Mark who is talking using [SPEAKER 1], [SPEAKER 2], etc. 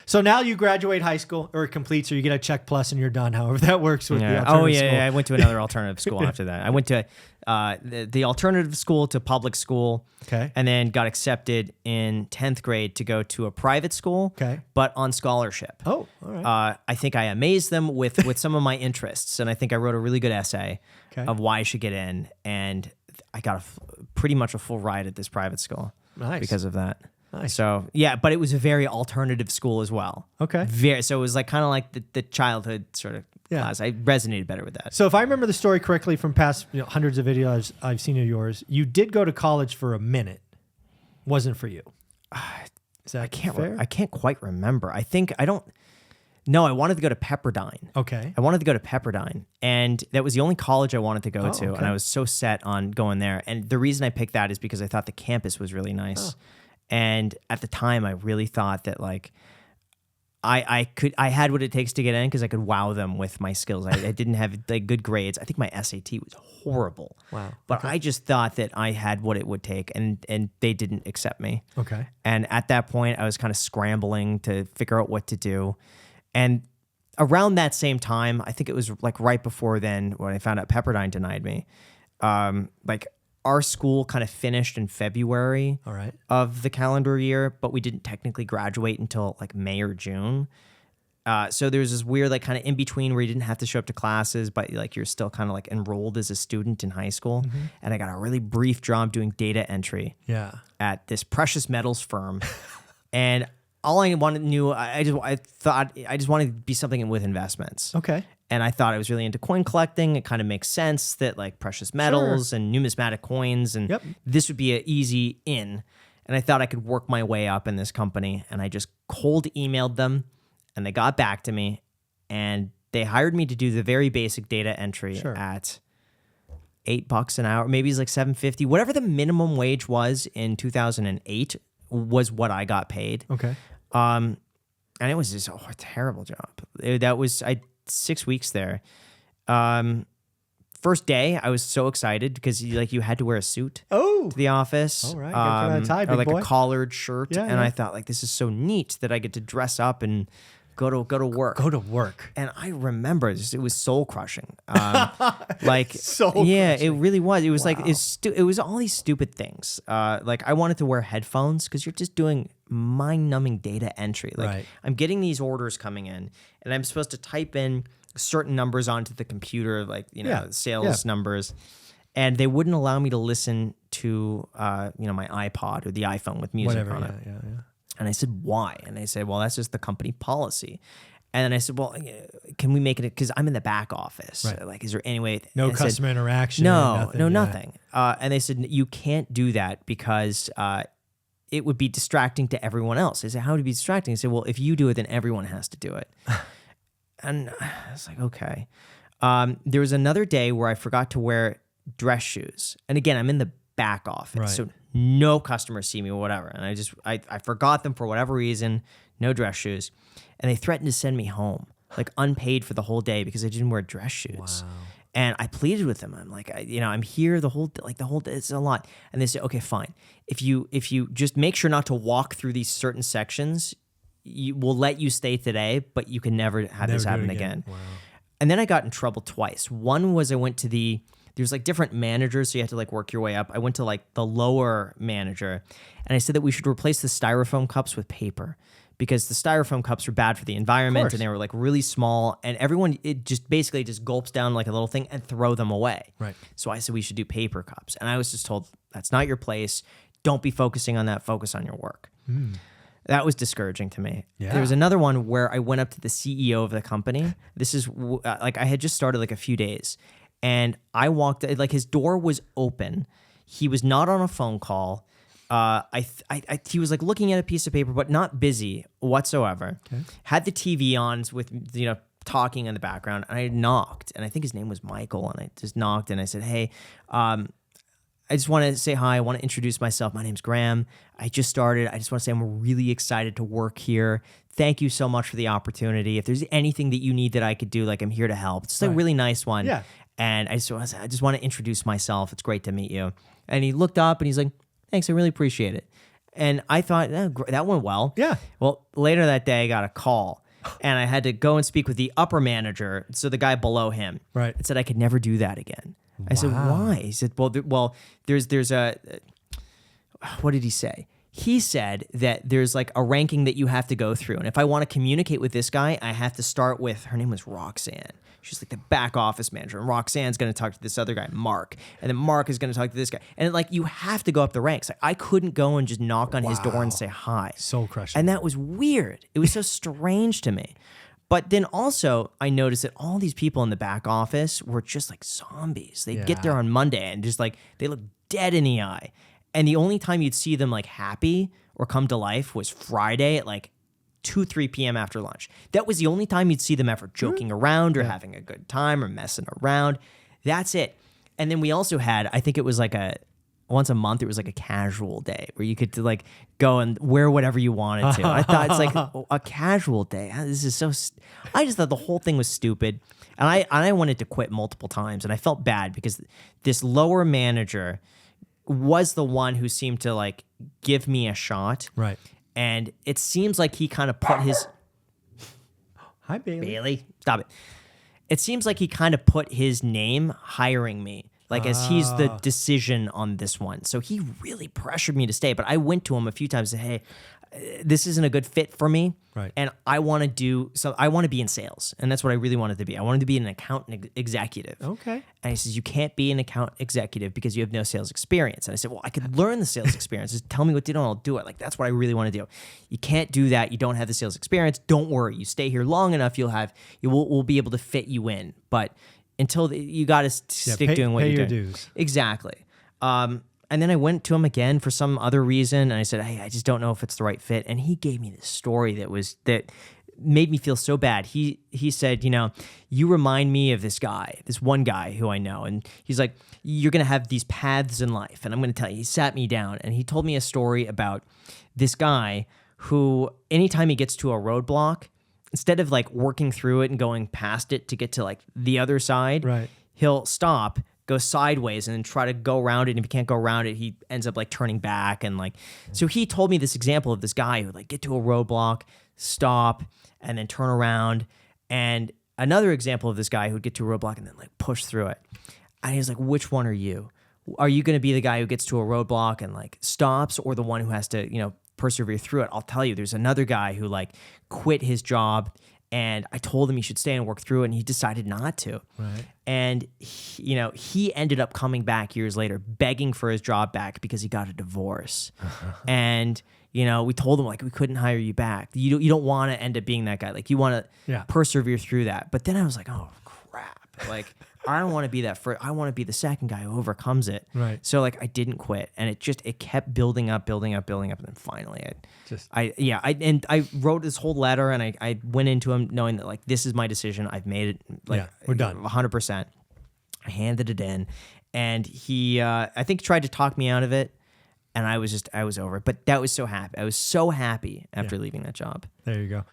[SPEAKER 1] So now you graduate high school or it completes, or you get a check plus and you're done. However that works with the alternative school.
[SPEAKER 2] I went to another alternative school after that. I went to the alternative school to public school.
[SPEAKER 1] Okay.
[SPEAKER 2] And then got accepted in 10th grade to go to a private school.
[SPEAKER 1] Okay.
[SPEAKER 2] But on scholarship.
[SPEAKER 1] Oh, all right.
[SPEAKER 2] I think I amazed them with some of my interests, and I think I wrote a really good essay of why I should get in, and I got pretty much a full ride at this private school because of that.
[SPEAKER 1] Nice.
[SPEAKER 2] So yeah, but it was a very alternative school as well.
[SPEAKER 1] Okay.
[SPEAKER 2] So it was like kind of like the childhood sort of class. I resonated better with that.
[SPEAKER 1] So if I remember the story correctly from past hundreds of videos I've seen of yours, you did go to college for a minute. Wasn't for you. Is that fair?
[SPEAKER 2] I can't quite remember. No, I wanted to go to Pepperdine.
[SPEAKER 1] Okay.
[SPEAKER 2] I wanted to go to Pepperdine, and that was the only college I wanted to go to,
[SPEAKER 1] okay.
[SPEAKER 2] and I was so set on going there. And the reason I picked that is because I thought the campus was really nice. And at the time, I really thought that like I had what it takes to get in because I could wow them with my skills. I didn't have like good grades. I think my SAT was horrible.
[SPEAKER 1] Wow.
[SPEAKER 2] But I just thought that I had what it would take, and they didn't accept me.
[SPEAKER 1] Okay.
[SPEAKER 2] And at that point, I was kind of scrambling to figure out what to do. And around that same time, I think it was like right before then when I found out Pepperdine denied me. Like our school kind of finished in February of the calendar year, but we didn't technically graduate until like May or June. So there's this weird like kind of in between where you didn't have to show up to classes, but like you're still kind of like enrolled as a student in high school. Mm-hmm. And I got a really brief job doing data entry at this precious metals firm. And all I knew, I just wanted to be something with investments.
[SPEAKER 1] Okay.
[SPEAKER 2] And I thought I was really into coin collecting. It kind of makes sense that like precious metals and numismatic coins, and this would be an easy in. And I thought I could work my way up in this company. And I just cold emailed them, and they got back to me, and they hired me to do the very basic data entry at $8 an hour. Maybe it's like $7.50. Whatever the minimum wage was in 2008 was what I got paid.
[SPEAKER 1] Okay.
[SPEAKER 2] And it was just a terrible job. That was 6 weeks there. First day, I was so excited because you had to wear a suit to the office.
[SPEAKER 1] All right, get that tie,
[SPEAKER 2] or
[SPEAKER 1] big
[SPEAKER 2] like
[SPEAKER 1] boy.
[SPEAKER 2] a collared shirt. I thought like this is so neat that I get to dress up and go to work.
[SPEAKER 1] Go to work.
[SPEAKER 2] And I remember it was soul crushing. Like
[SPEAKER 1] Soul
[SPEAKER 2] yeah,
[SPEAKER 1] crushing.
[SPEAKER 2] it really was. It was like it was all these stupid things. Like I wanted to wear headphones because you're just doing mind-numbing data entry. Like I'm getting these orders coming in, and I'm supposed to type in certain numbers onto the computer, like sales numbers, and they wouldn't allow me to listen to my iPod or the iPhone with music on it.
[SPEAKER 1] Yeah.
[SPEAKER 2] And I said, why? And they said, well, that's just the company policy. And then I said, well, can we make it, because I'm in the back office.
[SPEAKER 1] Right.
[SPEAKER 2] Like, is there any way?
[SPEAKER 1] No customer interaction.
[SPEAKER 2] No, nothing. And they said, you can't do that because it would be distracting to everyone else. I said, how would it be distracting? I said, well, if you do it, then everyone has to do it. And I was like, okay. There was another day where I forgot to wear dress shoes. And again, I'm in the back office. So no customers see me or whatever. And I forgot them for whatever reason, no dress shoes. And they threatened to send me home, like unpaid for the whole day because I didn't wear dress shoes. Wow. And I pleaded with them. I'm like, I'm here the whole day, it's a lot. And they said, okay, fine. If you just make sure not to walk through these certain sections, we'll let you stay today, but you can never have this happen again. Wow. And then I got in trouble twice. One was I went to there's like different managers, so you have to like work your way up. I went to like the lower manager, and I said that we should replace the styrofoam cups with paper because the styrofoam cups are bad for the environment, and they were like really small, and everyone, it just basically just gulps down like a little thing and throw them away. Right. So I said we should do paper cups, and I was just told that's not your place. Don't be focusing on that. Focus on your work. That was discouraging to me. Yeah. There was another one where I went up to the CEO of the company. This is like I had just started like a few days. And I walked, like his door was open. He was not on a phone call. He was like looking at a piece of paper, but not busy whatsoever. Okay. Had the TV on with, talking in the background. And I knocked, and I think his name was Michael. And I just knocked, and I said, hey, I just want to say hi. I want to introduce myself. My name's Graham. I just started. I just want to say I'm really excited to work here. Thank you so much for the opportunity. If there's anything that you need that I could do, like I'm here to help. It's a really nice one. Yeah. And I just want to introduce myself. It's great to meet you. And he looked up and he's like, thanks, I really appreciate it. And I thought that went well.
[SPEAKER 1] Yeah.
[SPEAKER 2] Well, later that day, I got a call. And I had to go and speak with the upper manager, so the guy below him.
[SPEAKER 1] Right.
[SPEAKER 2] It said I could never do that again. I said, why? He said, there's a, what did he say? He said that there's like a ranking that you have to go through. And if I want to communicate with this guy, I have to start with, her name was Roxanne. She's like the back office manager. And Roxanne's going to talk to this other guy, Mark. And then Mark is going to talk to this guy. And like, you have to go up the ranks. Like, I couldn't go and just knock on his door and say hi.
[SPEAKER 1] So crushing.
[SPEAKER 2] And that was weird. It was so strange to me. But then also, I noticed that all these people in the back office were just like zombies. They'd get there on Monday and just like, they look dead in the eye. And the only time you'd see them like happy or come to life was Friday at like 3 p.m. after lunch. That was the only time you'd see them ever joking around or having a good time or messing around. That's it. And then we also had, I think it was like once a month, it was like a casual day where you could like go and wear whatever you wanted to. I thought it's like a casual day. This is so, I just thought the whole thing was stupid. And I wanted to quit multiple times. And I felt bad because this lower manager was the one who seemed to like give me a shot.
[SPEAKER 1] Right.
[SPEAKER 2] And it seems like he kind of put his...
[SPEAKER 1] Hi, Bailey.
[SPEAKER 2] Stop it. It seems like he kind of put his name hiring me, like as he's the decision on this one. So he really pressured me to stay. But I went to him a few times and said, hey, this isn't a good fit for me.
[SPEAKER 1] Right.
[SPEAKER 2] And I want to do... So I want to be in sales. And that's what I really wanted to be. I wanted to be an account executive.
[SPEAKER 1] Okay.
[SPEAKER 2] And he says, you can't be an account executive because you have no sales experience. And I said, well, I could learn the sales experience. Just tell me what to do and I'll do it. Like, that's what I really want to do. You can't do that. You don't have the sales experience. Don't worry. You stay here long enough, we'll be able to fit you in. But until you got to stick doing what you're doing.
[SPEAKER 1] Pay your dues.
[SPEAKER 2] Exactly. And then I went to him again for some other reason. And I said, hey, I just don't know if it's the right fit. And he gave me this story that made me feel so bad. He said, you remind me of this one guy who I know. And he's like, you're going to have these paths in life. And I'm going to tell you, he sat me down and he told me a story about this guy who, anytime he gets to a roadblock, instead of like working through it and going past it to get to like the other side,
[SPEAKER 1] right,
[SPEAKER 2] he'll stop, go sideways, and then try to go around it. And if he can't go around it, he ends up like turning back. And like, so he told me this example of this guy who would like get to a roadblock, stop, and then turn around. And another example of this guy who'd get to a roadblock and then like push through it. And he was like, which one are you? Are you going to be the guy who gets to a roadblock and like stops, or the one who has to, persevere through it? I'll tell you, there's another guy who like quit his job, and I told him he should stay and work through it, and he decided not to.
[SPEAKER 1] Right.
[SPEAKER 2] And he ended up coming back years later, begging for his job back because he got a divorce. And we told him like, we couldn't hire you back. You don't want to end up being that guy. Like, you want to persevere through that. But then I was like, oh crap, like I don't want to be that first. I want to be the second guy who overcomes it.
[SPEAKER 1] Right.
[SPEAKER 2] So like, I didn't quit, and it kept building up, and then finally I wrote this whole letter, and I went into him knowing that like, this is my decision. I've made it. Like,
[SPEAKER 1] we're done.
[SPEAKER 2] 100%. I handed it in, and he I think tried to talk me out of it, and I was over it. But that was so happy. I was so happy after leaving that job.
[SPEAKER 1] There you go.